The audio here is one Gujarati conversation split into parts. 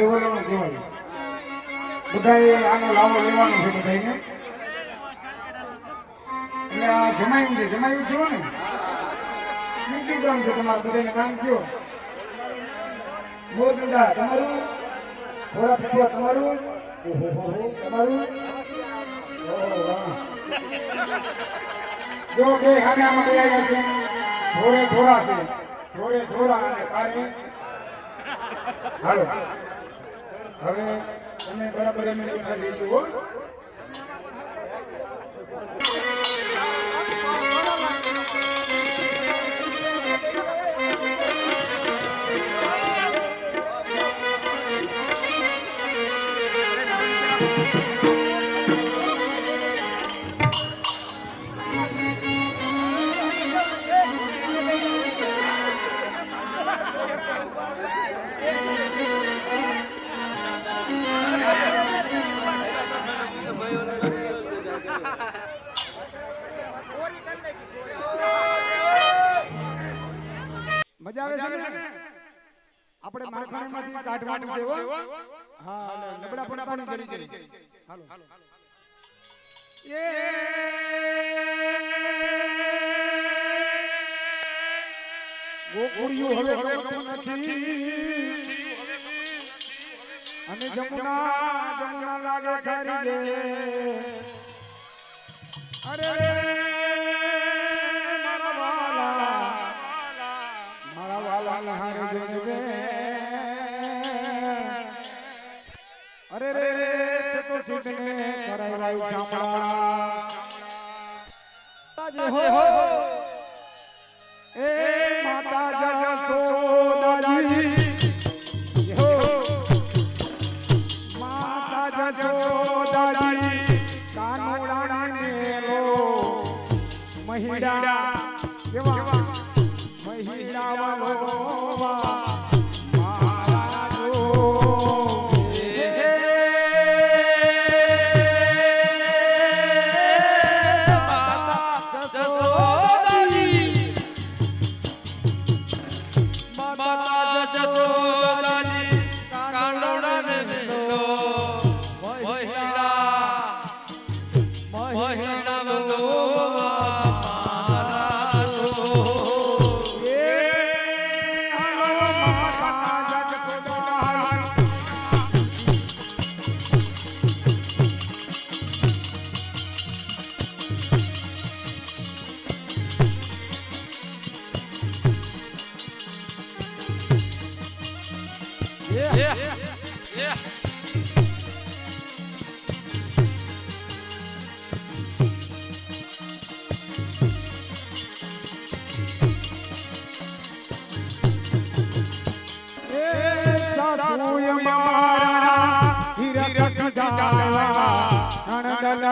ભાઈઓનો કહેવાય. બધાએ આનો લાવો લેવાનો છે બધાને. એટલે આ જમાયું છે ને શું કામ છે તમારું બધાને કામ કયો? મોરડા તમારું, થોડા પીપળા તમારું, તમારું. જો બે ખાને આમાં બે આવ્યા છે, થોડે થોડા છે, થોડે થોડા અને તારે હાલો. હવે તમે બરાબર એમને પૈસા દેજો હો. મજા આવે છે ને? આપણે માખણમાંથી કાઢવાનું છે હો. હા, લબડા પડવાની જરી જરી. હાલો. એ ગોકુળિયું હવે નથી અને જમુના લાગે ખરી રે. અરે અરે રે રે તો સીધને કરાવ્યું સાંભળા હો એ માતા જસોદાજી હો માતા જસોદાજી કાનુડાને લો મહિડા કેવા મહિડા વાલો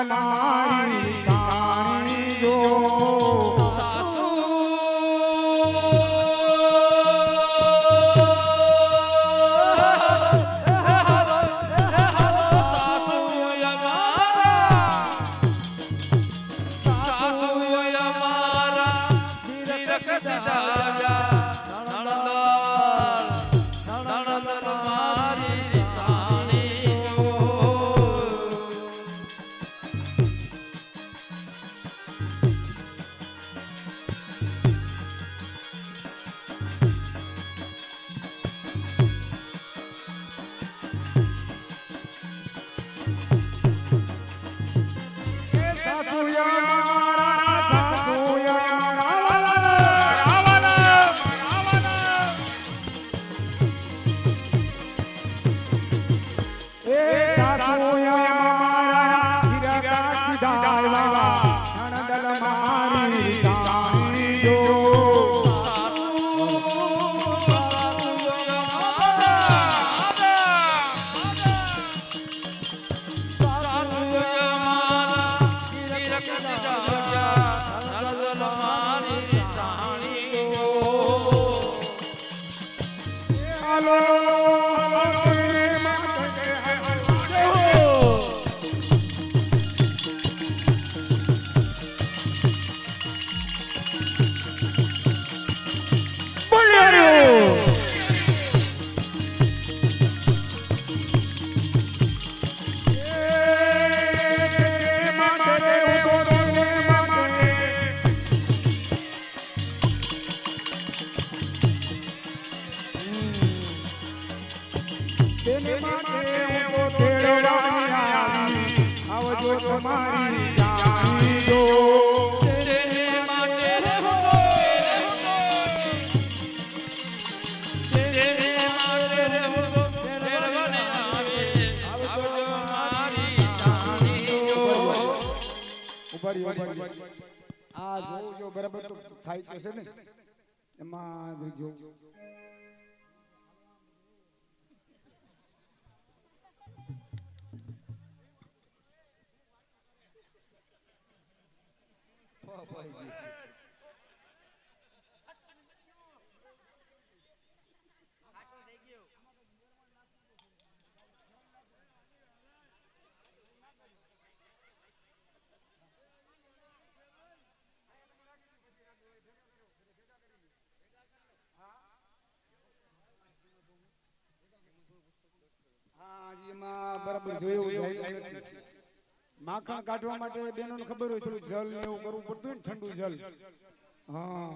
નારી સાણી જો સાસુ મારી જાણી જો તેને માટે રે હો તેને માટે રે હો મેળવને આવે આવજો મારી જાણી જો ઉભારી આ જો બરાબર તો થાય છે ને એમાં જો બરાબર જોયું માખણ કાઢવા માટે બેનોને ખબર હોય થોડું જલ ને એવું કરવું પડતું હોય ને ઠંડુ જલ હા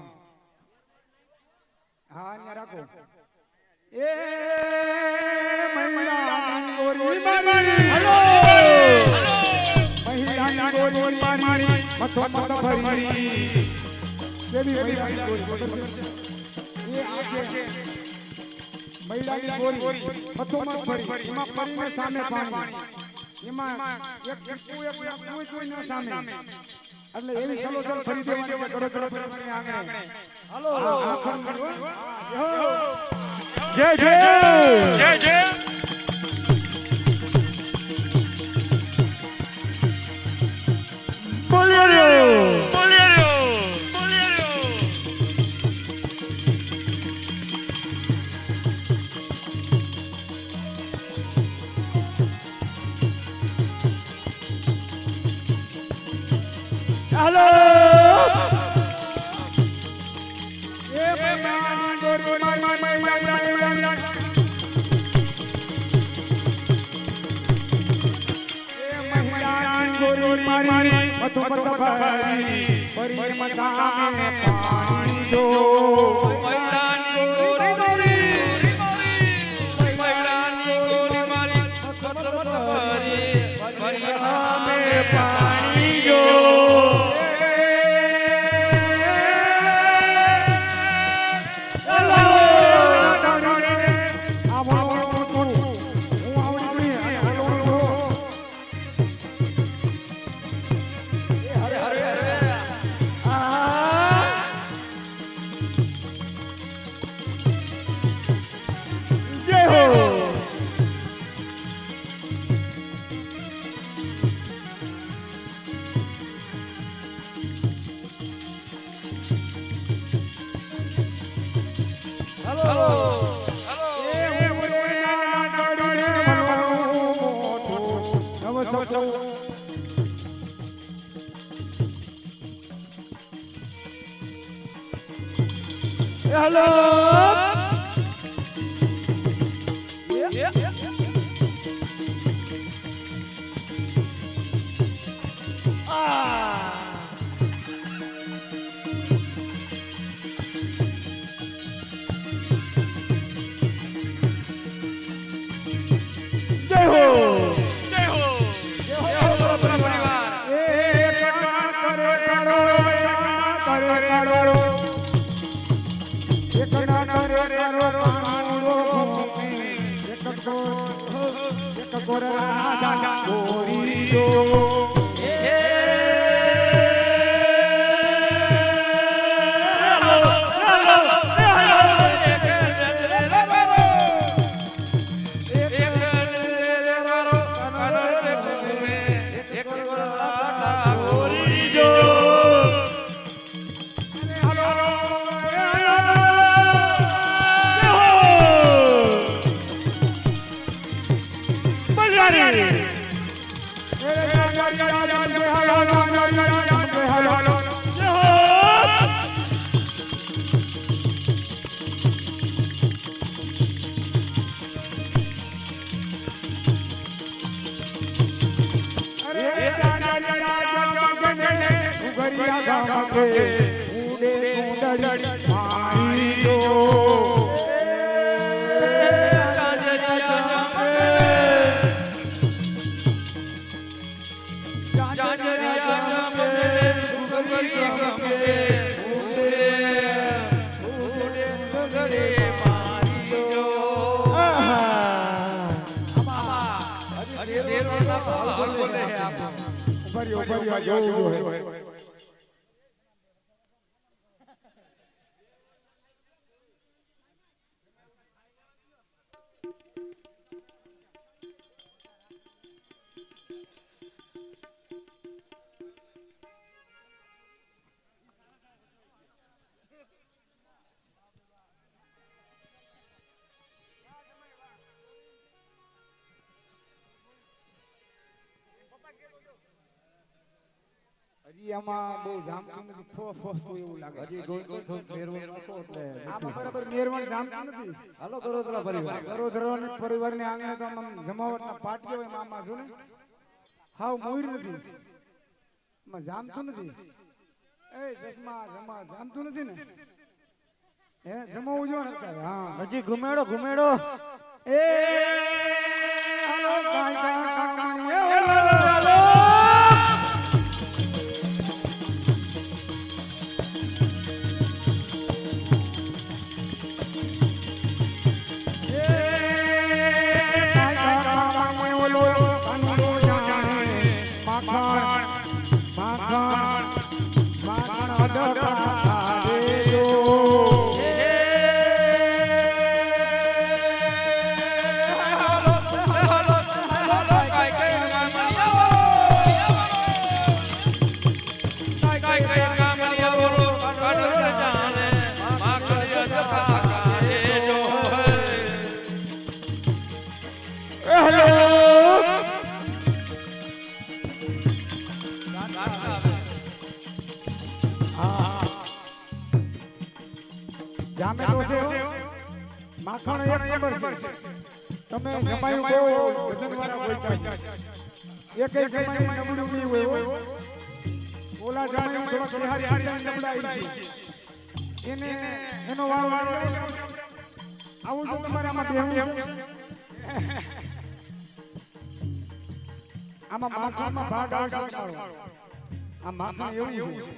હા અહીંયા રાખો એ મહિલાની ગોરી મારી હેલો મહિલાની ગોરી મારી મથો મથો ભરી કેવી મહિલાની ગોરી એ આખે મહિલાની ગોરી મથો મથો ભરી એમાં પરીને સામે પાણી એમાં એક કોઈ સામે એટલે એવી સલોસલ ફરી દેવાની છે ગડો ફરવાની આંગણે હાલો જય જય જય જય Hello. હાલ બોલે હે આપ ઉભા રહ્યો આ જોવું જો હે હજી આમાં બહુ જામતું નથી ફોફતું એવું લાગે હજી કોઈ ફેરવું નાખો એટલે આમાં બરાબર મેરવણ જામતું નથી હાલો ગરોદરા પરિવાર ગરોધરા પરિવારની આંગણે તો આમ જમાવટના પાટ કહેવાય મામા જો ને હાવ મોઈર નથી માં જામતું નથી એ ચશ્મા જમા જામતું નથી ને હે જમાવું જો ને અત્યારે હા હજી ઘુમેડો એ હાલો કાંઈ જામે દોસે માખણ એક નંબર છે તમે જમાયું બહુ વજનવાળા બોલતા એક એક જમાયું નબળું નહીં હોય ઓલા જમાયું થોડા બિહારી હારી નબળાઈ છે એને એનો વાળો આવું તો તમારે આમાં બેહવું આમાં માખણમાં ભાગ આવશે આ માખણ એવું છે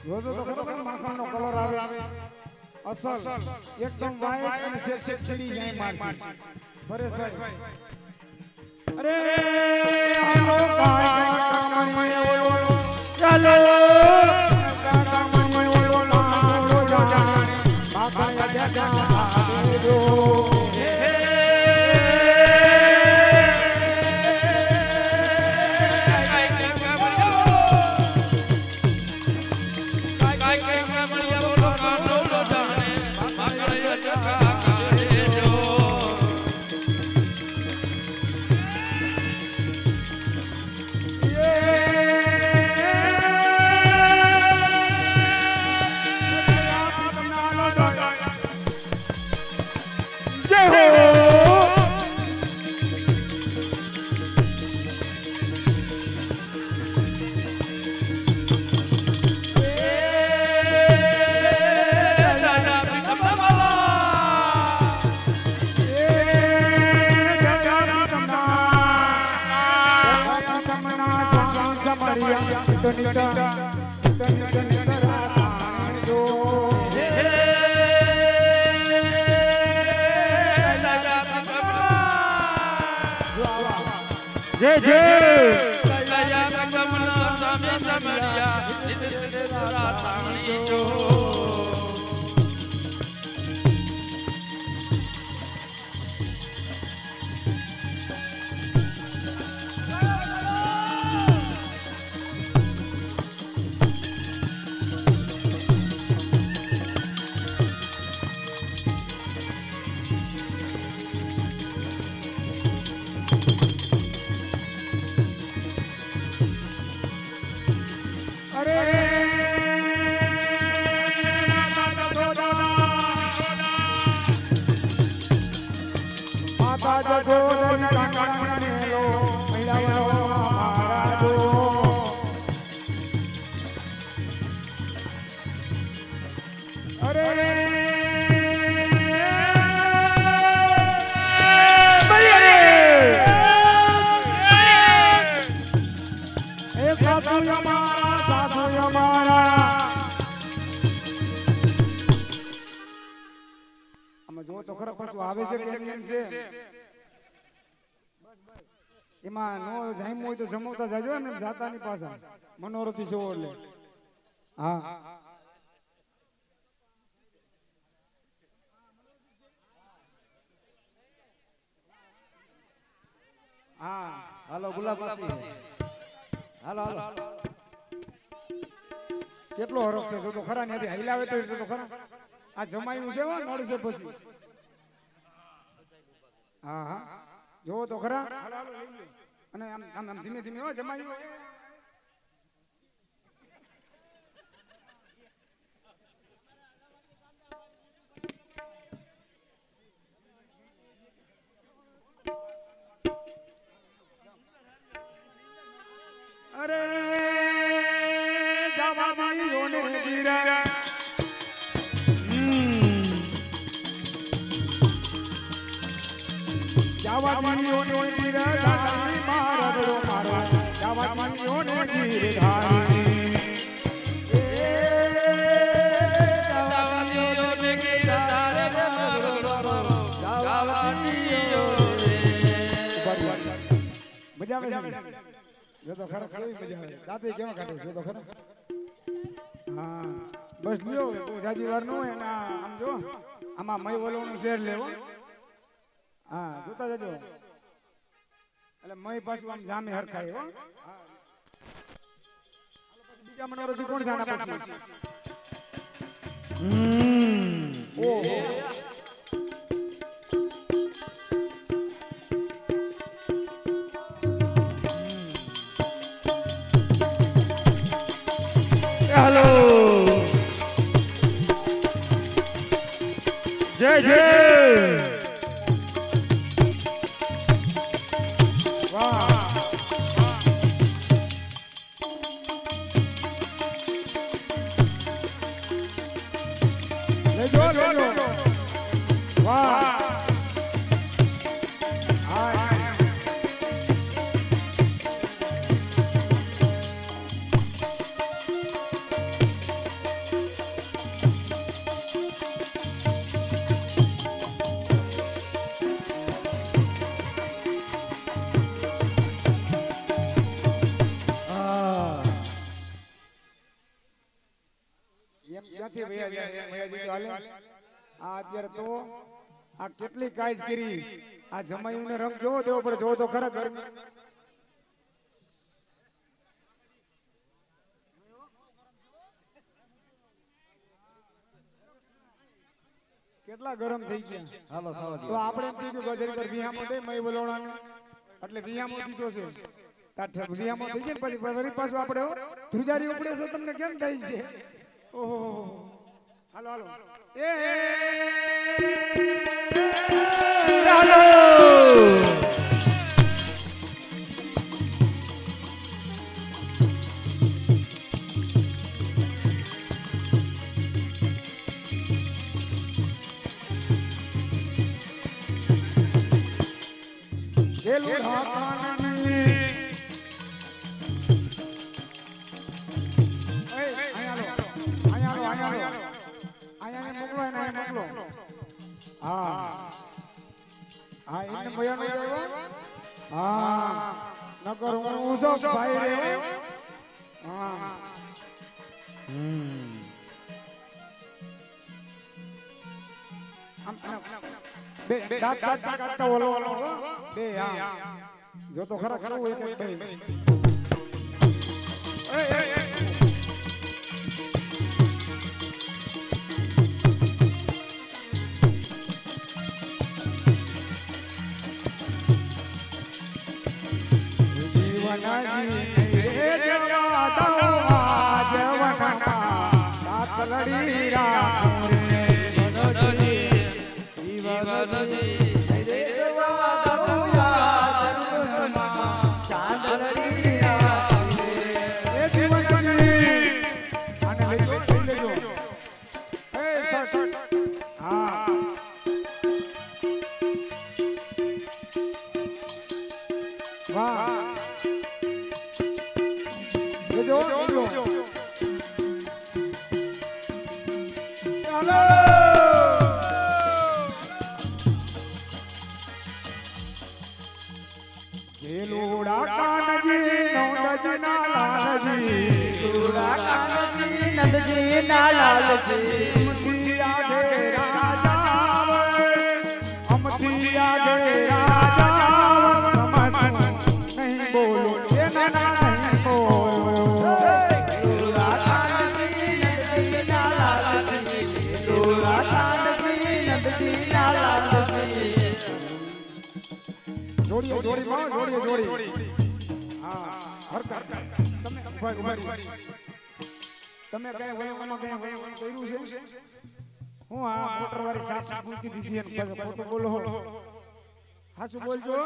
રોજો તો ખબર માખણનો કલર આવે અસલ એકદમ વાઈટ અને સેજ ચડી જાય મારસી પરેશભાઈ અરે હાલો કામણી ઓલો ચાલો કામણી ઓલો લાલો જાણે માખણ યાદ દેજો જય જય એમાં નો જામ્યું હોય તો જમવતા જાજો એમ જાતાની પાછા મનોરથી જોવો એટલે હા હા હાલો ગુલાબ માસી હાલો હાલો કેટલો હરખ છે જો તો ખરા ને હલાવે તો ખરા આ જમાયું છે હો નડશે પછી હા હા જોવો તો ખરા અને આમ આમ આમ ધીમે ધીમે હો જમાયું અરે જવાનીઓને દીરા જવાનીઓને દીરા ધારી મારો મારો જવાનીઓને દીર ધારી જવાનીઓને ગીરધાર રે મારો મારો જવાનીઓ રે મજા આવે છે જો તો ખરા કેવી મજા આવે દાંતે કેવા કાઢે છે તો ખરા હા બસ લ્યો બહુ જાજી વાર નો હોય ને આમ જો આમાં મય વલોનું શેર લેવો હા જોતા જજો એટલે મય પાછું આમ જામે હરખાય હો બીજા મનોરથી કોણ જાણા પછી ઓહો हेलो जय जय વાહ લેજો લેજો વાહ હા એમ ક્યાંથી ભૈયા આ અત્યારે તો આ કેટલી કાઈસ કરી આ જમાયુને રંગ જોવો દેવો પડે જોવો તો ખરા ગરમી કેટલા ગરમ થઈ ગયા હાલો થવા તો આપણે એમ કીધું ગજરી પર વિહામો દે મય બોલાવવાનું એટલે વિહામો દીધો છે તાઠ વિહામો થઈ જાય પછી ફરી પાછું આપણે ધ્રુજારી ઉપડે છે તમને કેમ થાય છે ઓહો હાલો હાલો એ હાલો કેલું હાકાની નકર હું ઊંઝો ભાઈ રે હા બે દાંત કાઢતા ઓલો બે હા જો તો ખરા ખરું એક એક બે લડી રામ રે કાનજી નંદજીના લાલજી લીલુડા કાનજી નંદજીના લાલજી અમથી આગે રાજા અમથી આગે રાજા નહીં બોલો એ ના નહીં બોલો લીલુડા કાનજી નંદજીના લાલજી લીલુડા કાનજી નંદજીના લાલજી જોડીએ જોડી માં જોડીએ જોડી હા હરતા તમે ઉભા તમે કઈ વયમાં કઈ કર્યું છે હું આ મોટર વાળી સાપ મૂકી દીધી એમ પાછો ખોટું બોલો હાસુ બોલજો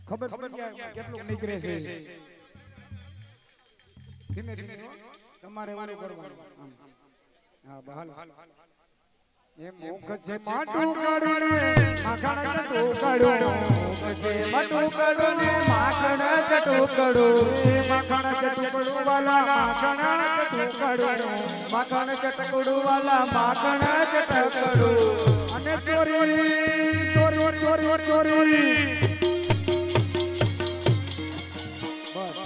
ખબર પડી ગયા કેટલું નીકળે છે ધીમે ધીમે તમારે વારું કરવાનું હા બહાલ એમ મુખ છે માટું કાઢો માખણ ચટું કાઢો છે મટુકડું ને માખણ ચટુકડું માખણ ચટુકડું વાલા માખણ ચટુકડું માખણ ચટકડું વાલા માખણ ચટકડું અને ચોરી ચોરી ચોરી ચોરી બસ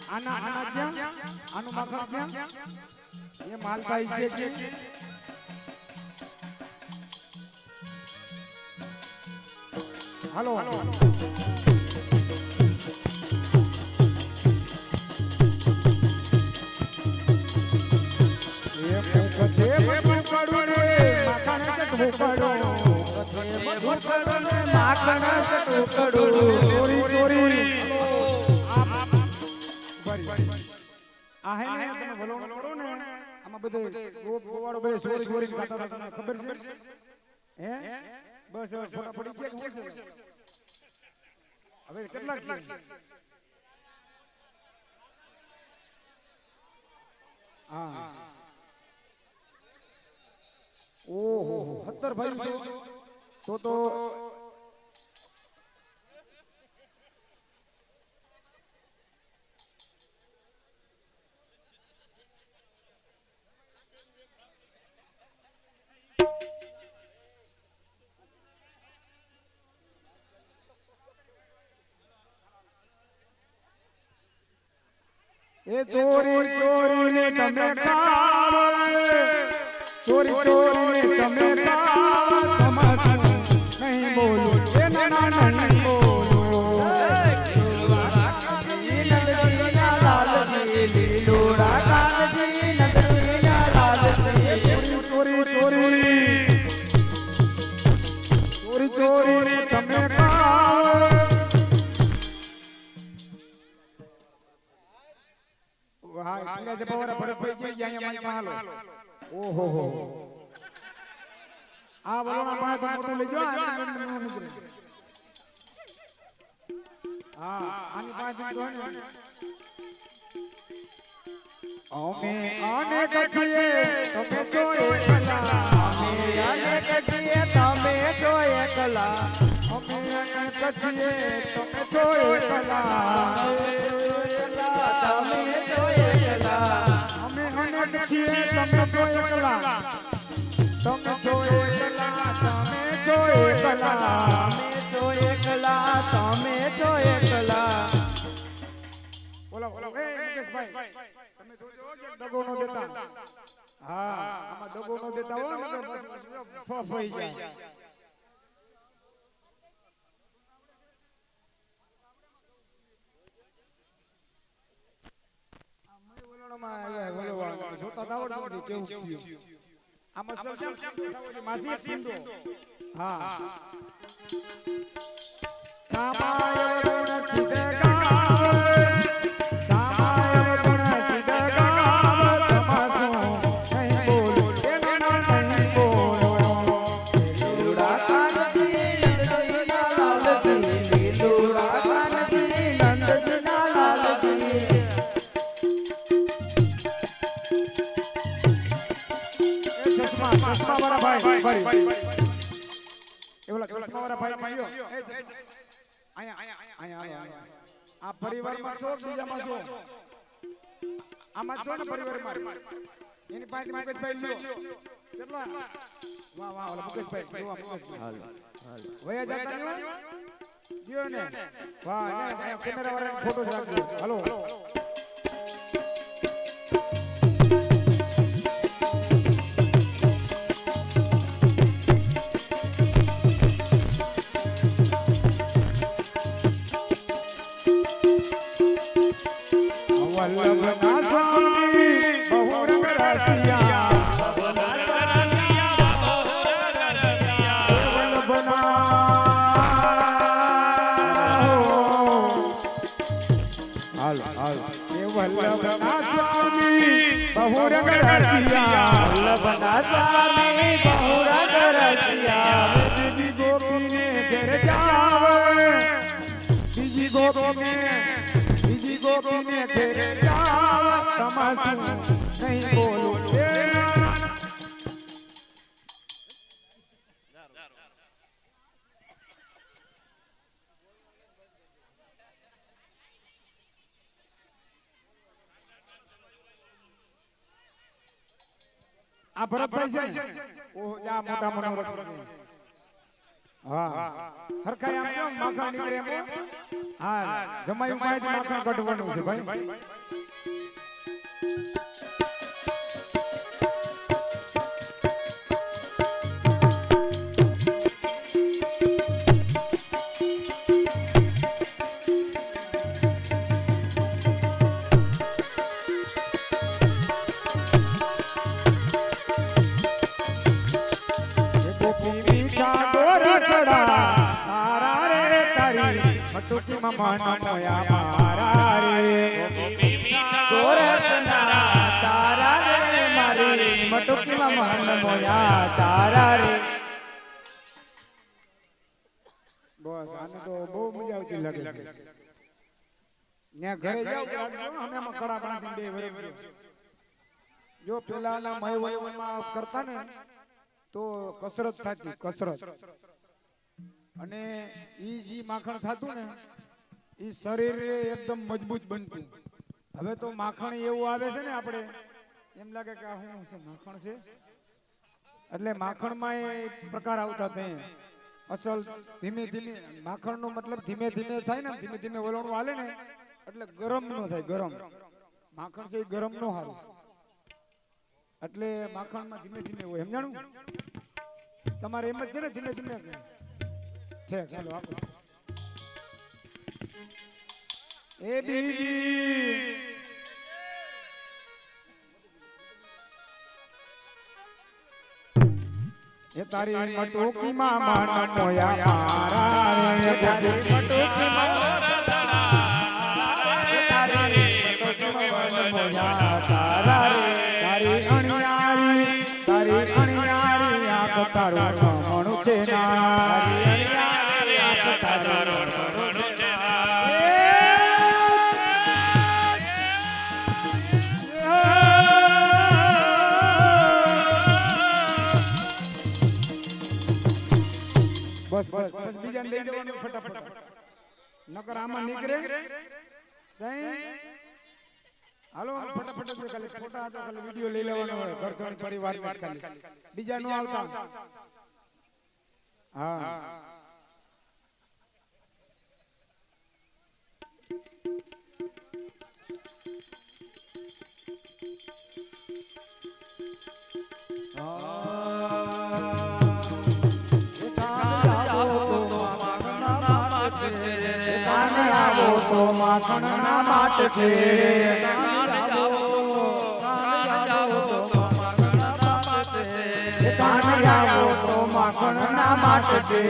આના આના ક્યાં આનું માખણ ક્યાં ये मालबाई से हेलो ये मुख छे बटुकड़ो रे माखण चटुकड़ो બટુકડું ને માખણ ચટુકડું ચોરી ચોરી આ હે ને તમે ભલો કરો ને આમાં બધે ગોવાળો બધે સોરી સોરી ખાતા હતા તમને ખબર છે હે બસ ફોટા પડી ગયા કે શું છે હવે કેટલાક છે હા ઓહો 17 ભાઈ તો એ ચોરી ચોરી ને તમે ખાવ ચોરી ચોરી ને તમે ખાવ તમારું નહીં બોલો એ ના નહીં બોલો લીલુડા કાનજી નંદજીના લાલજી લીલુડા કાનજી નંદજીના લાલજી ચોરી ચોરી ચોરી ચોરી ને તમે ખાવ હા ઇંગ્રેજ બવરા ભરત પડી ગયા અહીંયા માઈક હાલો ઓહો હો આ વલોણા પાસે તો મોટું લેજો આ નીકળે હા આની પાસે તો ને અમે અનેક છીએ તમે તો એકલા અમે અનેક છીએ તમે તો એકલા અમે અનેક છીએ તમે તો એકલા તમે તો એકલા અમે અનેક છીએ તમે તો એકલા તમે તો એકલા તમે તો એકલા અમે તો એકલા તમે તો એકલા બોલો બોલો એ મુકેશભાઈ તમે જોજો કે દગો નો દેતા હા આમાં દગો નો દેતા હો ને બસ ફઈ જાય જોતા આવડતું કેવું થયું આમાં માસી પિંડો હા સામાય ગુણ સિદ્ધગાવ સામાય ગુણ સિદ્ધગાવ તમાસું નહીં બોલો એના નહીં બોલો લીલુડા કાનજી નંદજીના લાલજી લીલુડા કાનજી નંદજીના લાલજી ચશ્મા વાળા ભાઈ એવલા ચશ્મા વાળા ભાઈ ગયો આયા આ પરિવારમાં છો બીજામાં છો આમાં છો ને પરિવારમાં એની પાસે મુકેશભાઈ લ્યો કેટલા વાહ વાહ ઓલા મુકેશભાઈ લ્યો મુકેશભાઈ હાલો હાલો વયા જાતા ને લ્યો ને વાહ અહીંયા કેમેરા વાળા ફોટો રાખજો હાલો વલ્લભના સ્વામી બહુરંગ રસિયા વલ્લભના સ્વામી બહુરંગ રસિયા વલ્લભના સ્વામી બહુરંગ રસિયા બીજી ગોપીને ઘેર જાવે બીજી ગોપીને ઘેર જાવ તમાસું નહીં બોલું આ ભરતભાઈ છે ને ઓહો જા મોટા મોટા હા હરખાઈ આમ કેમ માખણ નીકળે એમ હા જમાઈ પાસેથી માખણ કાઢવાનું છે ભાઈ મટુકી મમન મોયા મારા રે ગોરસના તારા રે મારી મટુકી મન મોયા તારા રે બસ આને તો બહુ મજા આવતી લાગે છે ન્યા ઘરે જાવ અમે આમાં કડા બાંધી બે વરે જો પેલાના મયવયમાં કરતા ને તો કસરત થતી કસરત અને ઈ જી માખણ થાતું ને ઈ શરીર એકદમ મજબૂત બનતું હવે તો માખણ એવું આવે છે ને આપણે એમ લાગે કે આ શું છે માખણ છે એટલે માખણમાં એ પ્રકાર આવતા તે અસલ ધીમે ધીમે માખણનો મતલબ ધીમે ધીમે થાય ને ધીમે ધીમે વલણું હાલે ને એટલે ગરમ નો થાય ગરમ માખણ છે એ ગરમ નો હાલે એટલે માખણમાં ધીમે ધીમે હોય સમજાણું તમારે એમ જ છે ને ધીમે ધીમે છે ચાલો આપો એ બીજી એ તારી મટુકી માં મન મોયા મારા રે તારી મટુકી માં તારી મટુકી મન મોયા તારા રે તારી અણિયારી આંખ તારું મણું છે ના બસ બસ બસ બીજાને દઈ દેવાનું ફટાફટ નકર આમાં નીકળે હાલો ફટાફટ ખાલી ફોટા તો ખાલી વિડિયો લઈ લેવાનો હોય ઘર ઘર પરિવાર ખાલી બીજા નો આવતા હા તો માખણ ના માટ છે કાન જાવો તો માખણ ના માટ છે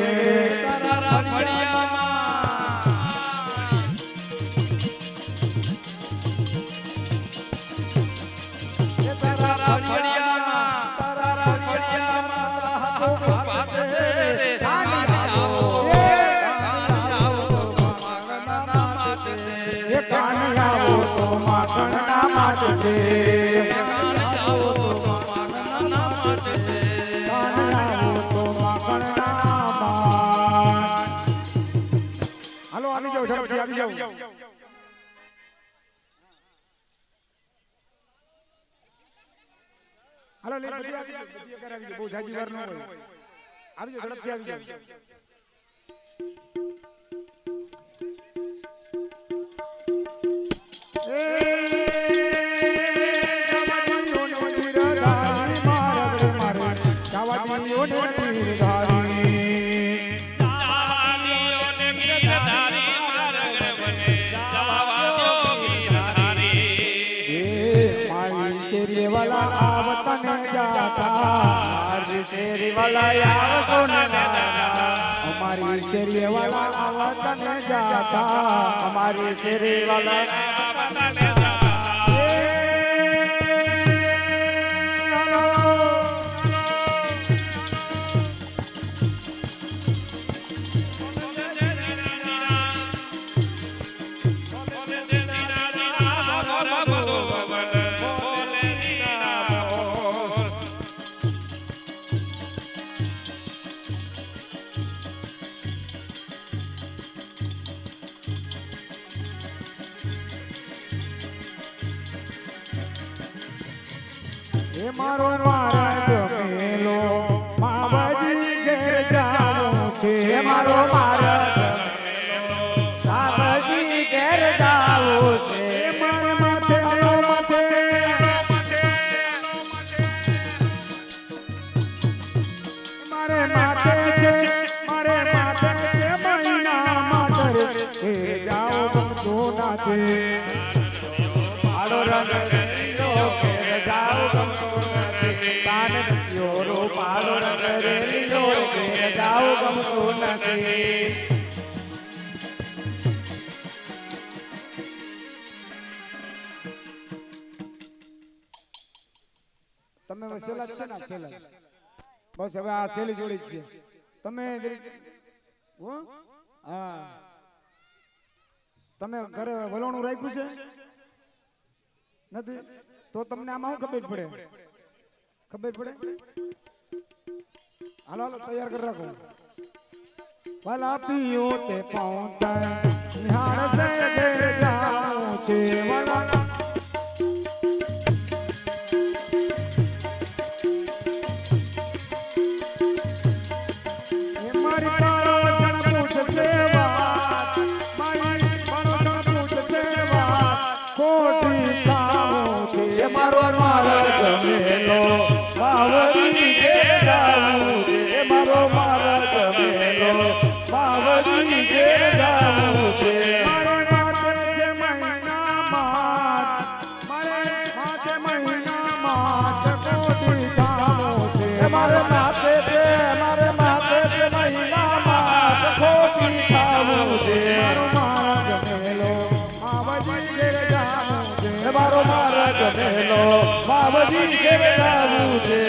તારા ફળિયામાં તારા ફળિયામાં વાત છે કાન જાવો તો માખણ ના માટ છે હાલો આવી જાઓ ઝડપથી આવી જાઓ અરે લે બધી આવી ગયો, બધી કરાવી દે, બહુ જાજી વાર ન હોય. આવી જાઓ, ઝડપથી આવી જાઓ. શેરી વાલા આવતો ને અમારી શેરી વાલા આવતા ને જાતા, અમારી શેરી વાલા એ મારો માર્ગ મેલો માવજી ઘેર જાવું છે, મારો માર્ગ સાબજી ઘેર જાવું છે. મારે માથે આલો માથે મારે માથે છે, મારે માથે છે મહિના માતર એ જાઓ ગમતો નથી. આડો રંગ રેલીઓ ઘેર જાવ ગમતો નથી. કાન નથીઓ રૂપ આડો રંગ રેલીઓ ઘેર જાવ ગમતો નથી. તમે વસેલા છે ને છેલ્લા, બસ હવે આ છેલ્લી જોડી જ છે. તમે હો? હા, તમે ઘરે વલોણું રાખ્યું છે નથી? તો તમને આમાં શું ખબર પડે? ખબર પડે? હાલો હાલો તૈયાર કરી રાખો. વાલા પીઓ તે પહોંચતા નિહાળ સે ઘેર જાઉં છે, વાલા મારો માર્ગ મેલો બાવરી ઘેર જાવું છે. મારો માર્ગ મેલો બાવરી ઘેર જાવું છે. મારે માથે છે મહિના માત, મારે માથે મહિના માત કોટી કામો છે. મારે માથે છે, મારે માથે છે મહિના માત ખોટી ખાવું છે. મારો માર્ગ મેલો માવજી ઘેર જાવું છે. મારો માર્ગ મેલો બાવરી ઘેર જાવું છે.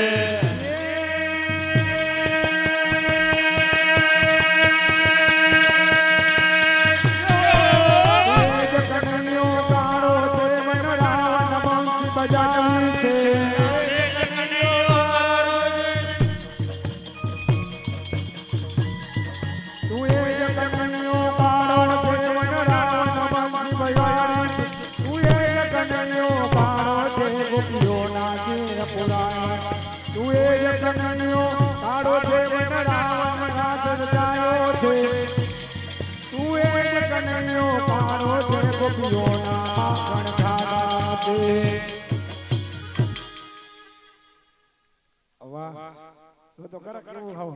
તો ખરા કેવું હાવ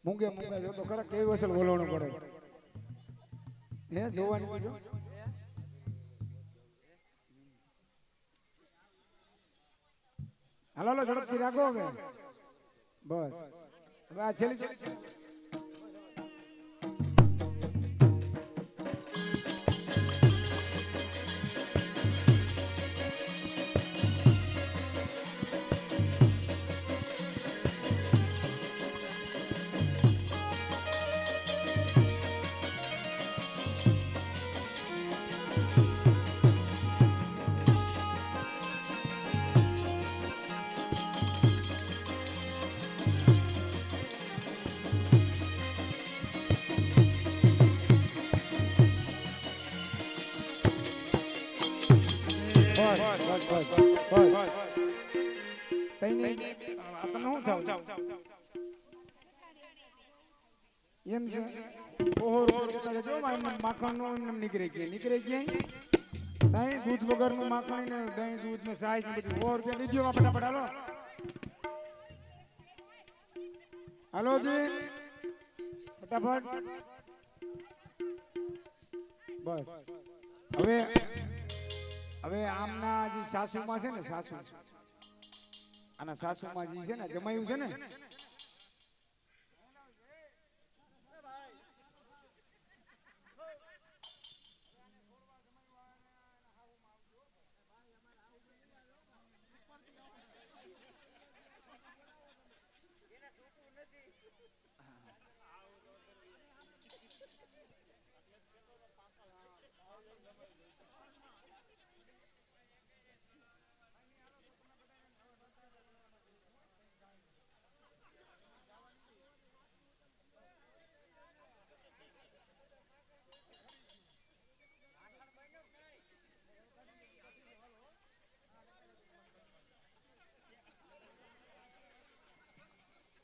મૂંગે મૂંગે જો તો ખરા કેવી વસલ બોલવાનું પડે હે જોવાની કીધું. હાલો હાલો ઝડપથી રાખો હવે બસ. હવે આ છેલ્લી ત્રણ થાવ એમ છે ઓહો જો માખણ નો એમ નીકળે કે દહીં દૂધ વગર નું માખણ ને દહીં દૂધ ને સાઈઝ ને બધું 100 રૂપિયા દીજો ફટાફટ હાલો હાલો જી ફટાફટ બસ હવે આમના જે સાસુમાં છે ને સાસુ આના સાસુમાં જે છે ને જમાયું છે ને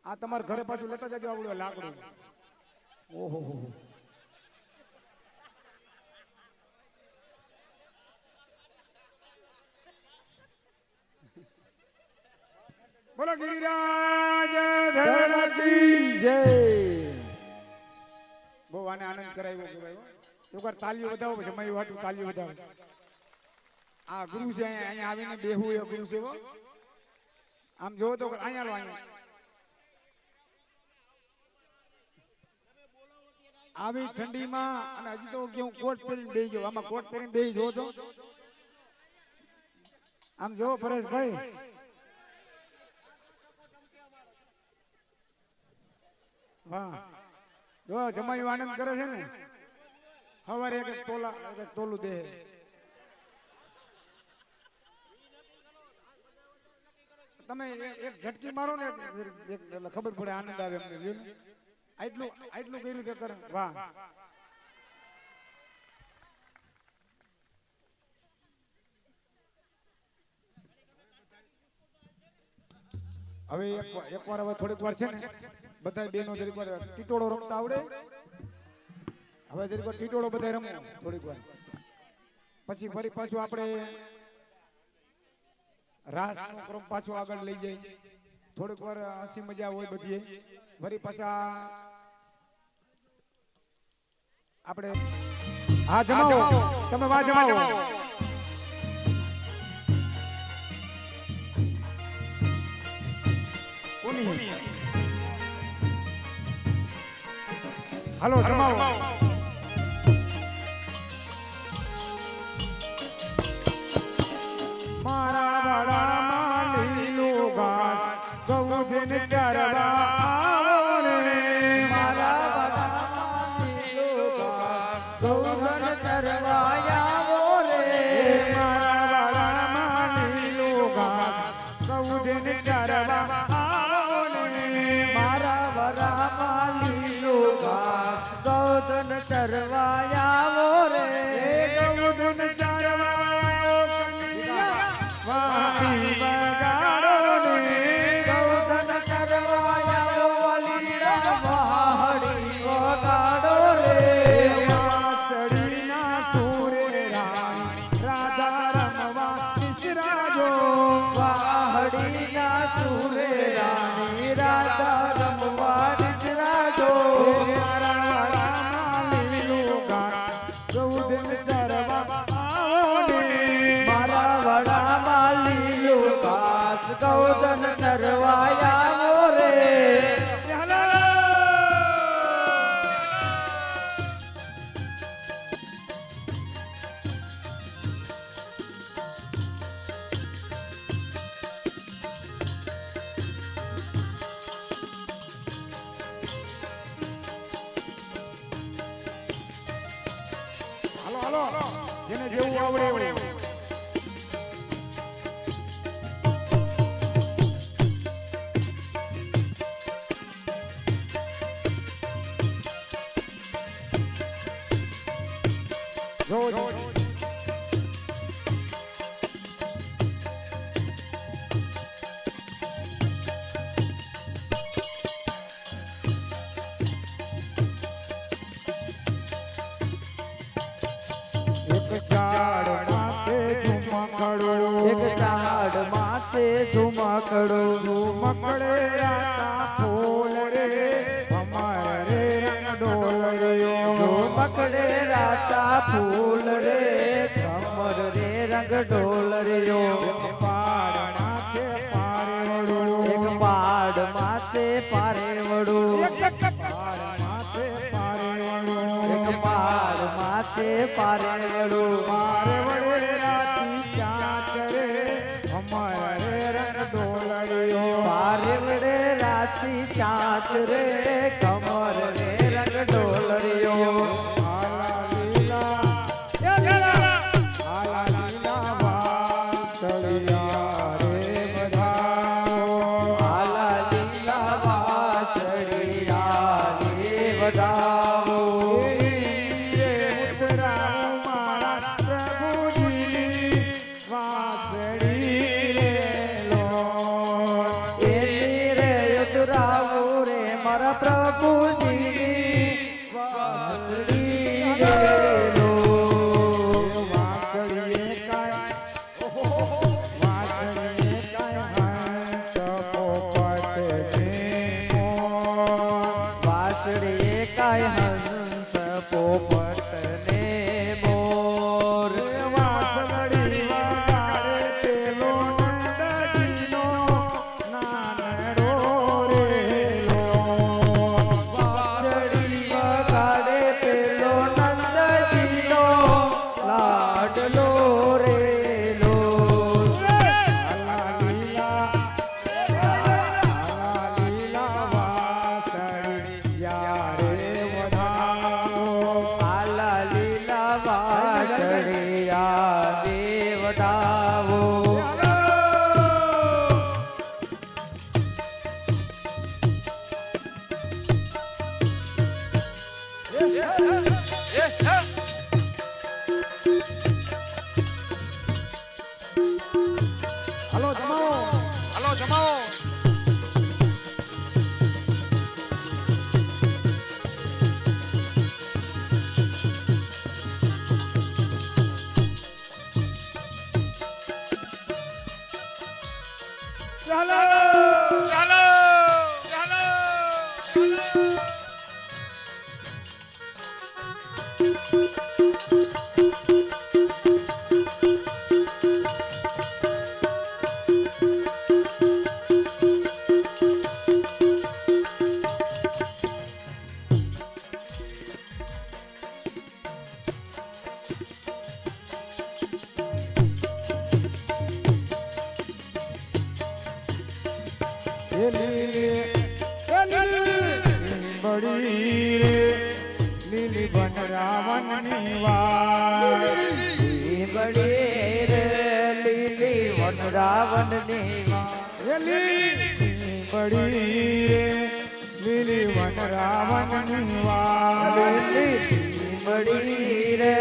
આ તમારા ઘરે પાછું લેતા જજો આવડું લાકડું ઓહો બોલો ગિરિરાજ ધરણ કી જય બહુ આને આનંદ કરાવ્યો એકવાર તાલીઓ વધાવો પછી મય વાટું તાલીઓ વધાવો આ ગુરુ છે અહીંયા આવીને બેહું એ ગુરુ છે આમ જોવો તો અહીંયા લો અહીંયા આવી ઠંડીમાં અને હજી તો કે હું કોટ પહેરીને બેહી ગયો આમાં કોટ પહેરીને બેહી જો તો આમ જો પરેશભાઈ વાહ જો જમાઈ આનંદ કરે છે ને સવારે એક તોલું દે તમે એક ઝટકી મારો ને ખબર પડે આનંદ આવે અમને આટલું કર્યું તે કરે વાહ હવે એકવાર હવે થોડીક વાર છે ને બધા બેનો જરીક વાર ટીટોળો રમતા આવડે હવે જરીક વાર ટીટોળો બધા રમો થોડીક વાર પછી ફરી પાછું આપણે રાસ નો ક્રમ પાછો આગળ લઈ જાય થોડીક વાર હસી મજા હોય બધી ફરી પાછા આપણે હા જમાવો તમે વાહ જમાવો હાલો જમાવો મારા વાડામાં લીલું ઘાસ ગૌધન ચરવા આવો રે મારા વાડામાં લીલું ઘાસ ગૌધન ચરવા આવો રે મારા વાડામાં લીલું ઘાસ ગૌધન ચરવા આવો રે મારા વાડામાં લીલું ઘાસ ગૌધન ચરવા આવો રે ગૌધન ચરવા વાહી બગાડો ને ગૌધન ચરવા આવો વાલીડા વાહડી વગાડો રે વાસળીના સુરે રાણી રાધા રમવા વિસરાજો વાહડીના સુરે રાણી રાધા રમવા વિસરાજો મારા વાડામાં લીલું ઘાસ ગૌધન ચરવા આવો ને મારા વડામાં લીલું ઘાસ ગૌધન ચરવા આવો રે હાલો હાલો જેને જેવું આવડે એવું જો માથે ઝુમકડું મકડે રાતા ફૂલ રે અમારે રંગ ડોલરિયો મકડે રાતા ફૂલ રે કમર રે રંગ ડોલરિયો પાડ માથે પારેવડું એક પાડ માથે પારેવડું પાડ માથે પારેવડું એક પાડ માથે પારેવડું પારેવડે રાતી ચાંચ રે અમારે રંગ ડોલરિયો પારેવડે રાતી ચાંચ રે કમર રે રંગ ડોલરિયો આલા લીલા આલા લીલા વાસળિયા રે બધાઓ આલા લીલા વાસળિયા રે વધાવો એની રે ઉતરાવું રે મારા પ્રભુજીની વાસળી રે લો વાસળીએ કાય હંસ પોપટ ને મોર વાસળી વગાડે પેલો નંદજીનો લાડલો રે લો આલા લીલા વાસળિયા દેવડાવો હલો જમાવો હલો જમાવો ચાલો ચાલો ચાલો લીલી બન રાવણની વાર લીમડી રે લીલી વન રાવણની માં લીલી બડી લીલી વન રાવણની વાર લીમડી રે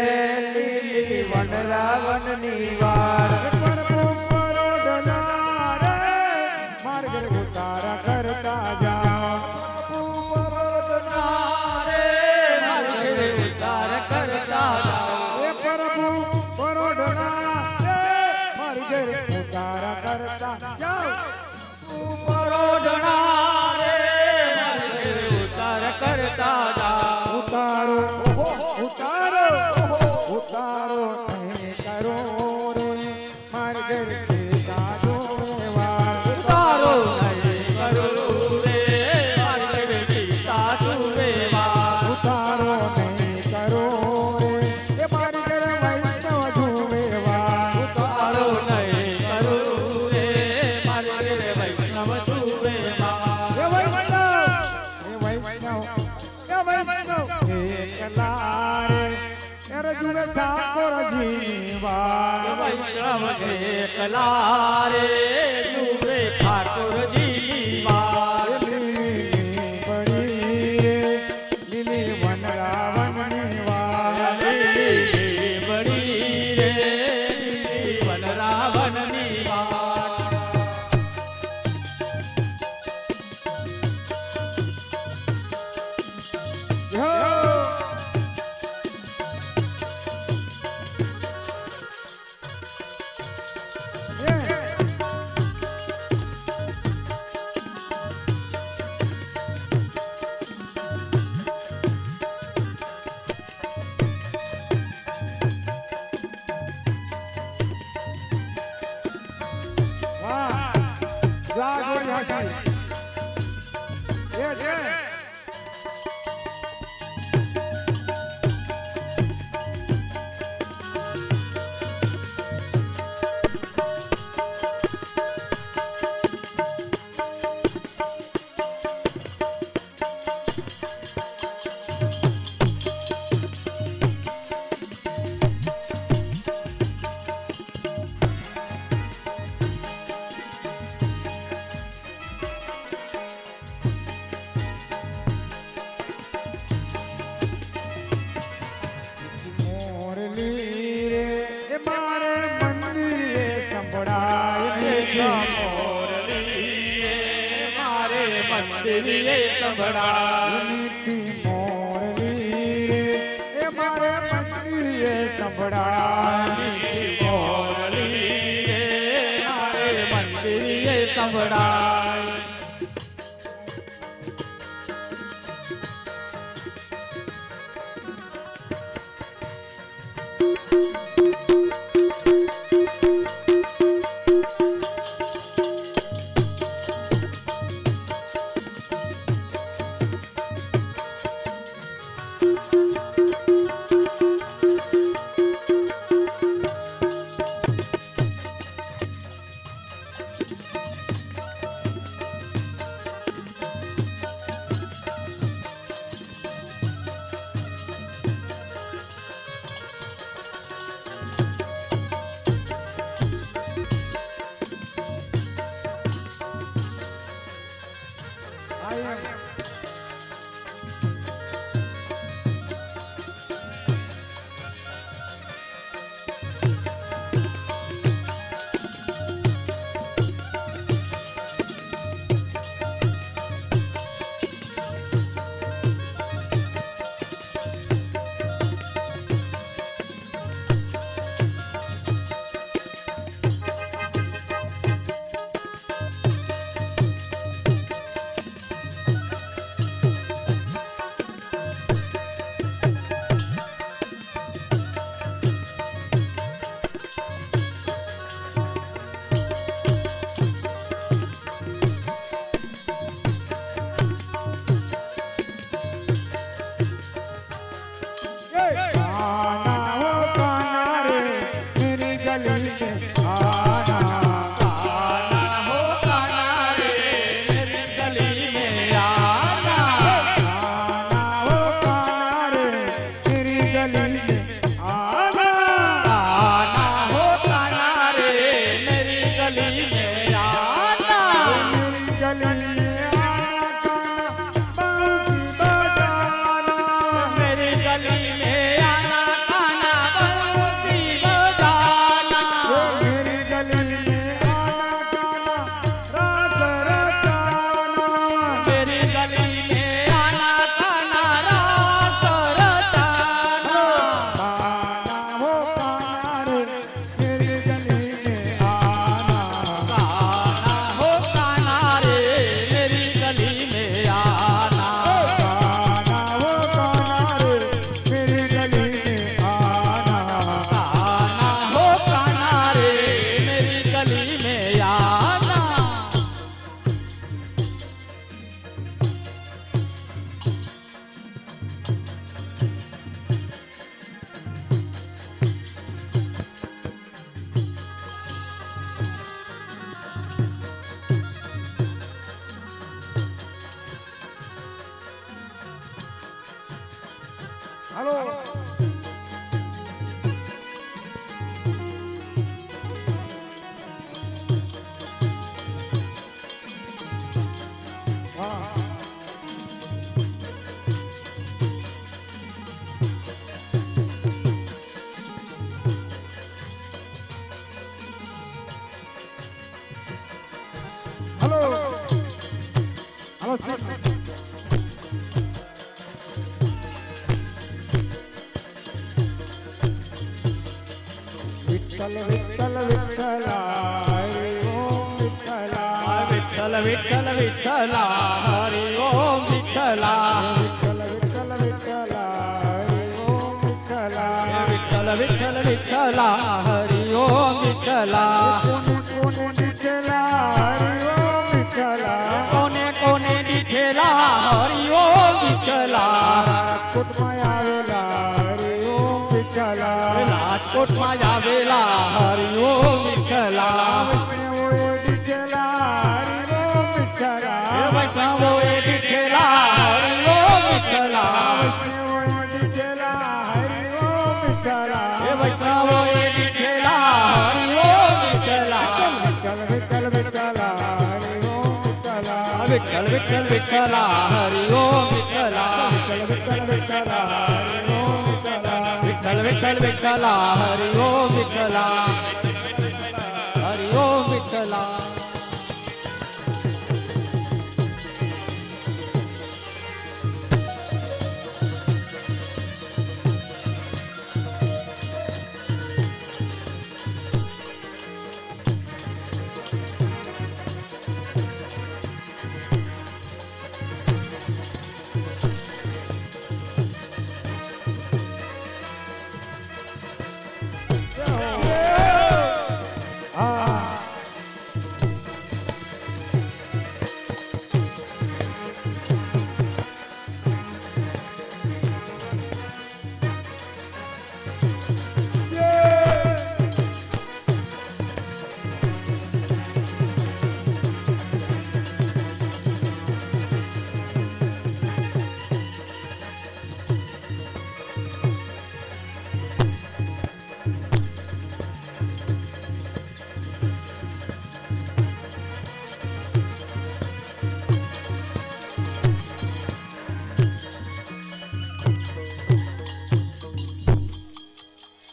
લીલી વન રાવણની વાર માર્ગ ઉતારા કરતા જા એ પ્રભુ પરોઢના મારી ઘરે ઉતારા કરતા જાઓ ઉતારો ઉતારો ઉતારો નહીં કરો રે મારી ઘરે જાજો વાર તારો નહીં કરું રે મારે સીતા તુરે વા ઉતારો નહીં કરો રે એ મારી ઘરે વૈષ્ણવ જુએ વાર તારો નહીં કરું રે મારે વૈષ્ણવ તુરે વા એ વૈષ્ણવ એકલા રે એર જુએ ઠાકોરજી વાર વૈષ્ણવ એકલા રે જુએ ઠાકોરજી વા લીલી બડી લીલી વન રાવણની વાર લીલી બડી રે લીલી વન રાવણની વા એ છે મોરલી રે એ મારે મંદિરે સંભળાય મારે મંદિરે સંભળાય મીઠી મોરલી રે એ મારે મંદિરે સંભળાય મારે મંદિરે સંભળાય હાલો હાલો હાલો વિઠ્ઠલ વિઠ્ઠલ વિઠ્ઠલા હરિ ઓમ વિઠ્ઠલા વિઠ્ઠલ વિઠ્ઠલ વિઠ્ઠલા હરિ ઓમ વિઠ્ઠલા વિઠ્ઠલ વિઠ્ઠલ વિઠ્ઠલા હરિ ઓમ વિઠ્ઠલા વિઠ્ઠલ વિઠ્ઠલ વિઠ્ઠલા હરિ ઓમ વિઠ્ઠલા કોને કોને વિઠ્ઠલા હરિ ઓમ વિઠ્ઠલા વિઠેલા હરિઓમ વિઠ્ઠલા રાજકોટમાં આવેલા હરિ ઓમ વિઠ્ઠલા રાજકોટમાં જ આવેલા હરિઓમ વિઠ્ઠલા વૈષ્ણવોએ દીધેલા હરિ ઓમ વિઠ્ઠલા વૈષ્ણવોએ વિઠેલા હરિઓમ વિઠ્ઠલા વૈષ્ણવોએ દીધેલા હરિ ઓમ વિઠ્ઠલા વૈષ્ણવોએ વિઠેલા હરિઓમ વિઠ્ઠલા વિઠ્ઠલ વિઠ્ઠલ વિઠ્ઠલા હરિ ઓમ વિઠ્ઠલા વિઠ્ઠલ વિઠ્ઠલ વિઠ્ઠલા હરિઓમ વિઠ્ઠલા વિઠ્ઠલ વિઠ્ઠલ વિઠ્ઠલા હરિ ઓમ વિઠ્ઠલા વિઠ્ઠલ વિઠ્ઠલ વિઠ્ઠલા હરિઓમ વિઠ્ઠલા હરિઓમ વિઠ્ઠલા હા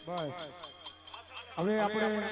બસ હવે આપણે